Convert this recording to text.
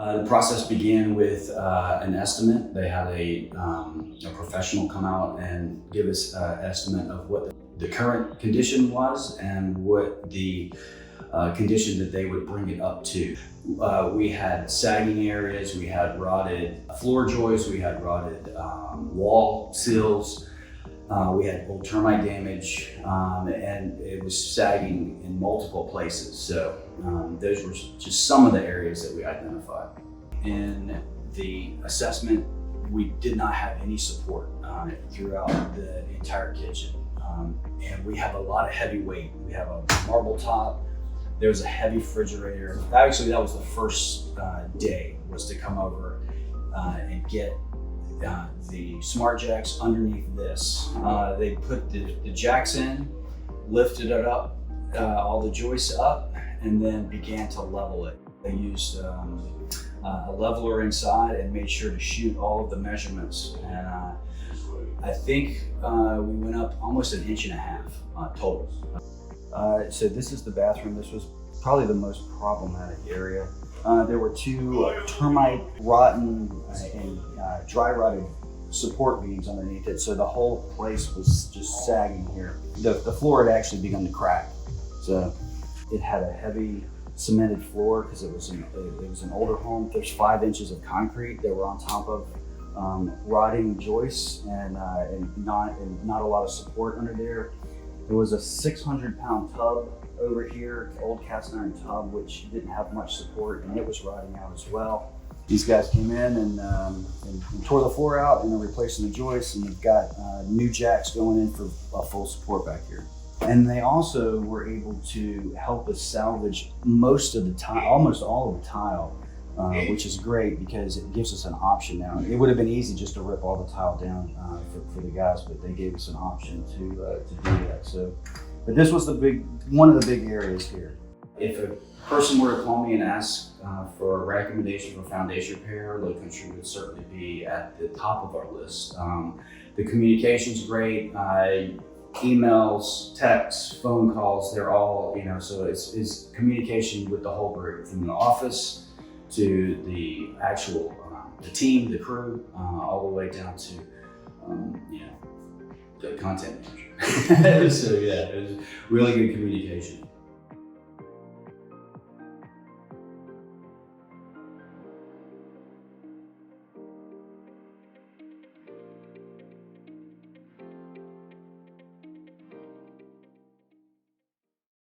The process began with an estimate. They had a professional come out and give us an estimate of what the current condition was and what the condition that they would bring it up to. We had sagging areas, we had rotted floor joists, we had rotted wall sills, we had old termite damage, and it was sagging in multiple places. So those were just some of the areas that we identified. In the assessment, we did not have any support throughout the entire kitchen. And we have a lot of heavy weight. We have a marble top. There was a heavy refrigerator. Actually, that was the first day, was to come over and get the SmartJacks underneath this. They put the jacks in, lifted it up, all the joists up, and then began to level it. They used a leveler inside and made sure to shoot all of the measurements. And I think we went up almost 1.5 inches total. So this is the bathroom. This was probably the most problematic area. There were 2 termite, rotten, and dry rotted support beams underneath it. So the whole place was just sagging here. The floor had actually begun to crack. So it had a heavy cemented floor because it was an older home. There's 5 inches of concrete that were on top of rotting joists and not a lot of support under there. There was a 600-pound tub over here, old cast iron tub, which didn't have much support, and it was rotting out as well. These guys came in and tore the floor out, and they're replacing the joists, and they've got new jacks going in for a full support back here. And they also were able to help us salvage most of the tile, almost all of the tile, which is great because it gives us an option now. It would have been easy just to rip all the tile down for the guys, but they gave us an option to do that. So, but this was one of the big areas here. If a person were to call me and ask for a recommendation for foundation repair, Lowcountry would certainly be at the top of our list. The communication's great. Emails, texts, phone calls, they're all, so it's communication with the whole group, from the office to the actual, the team, the crew, all the way down to, the content manager. So yeah, it was really good communication.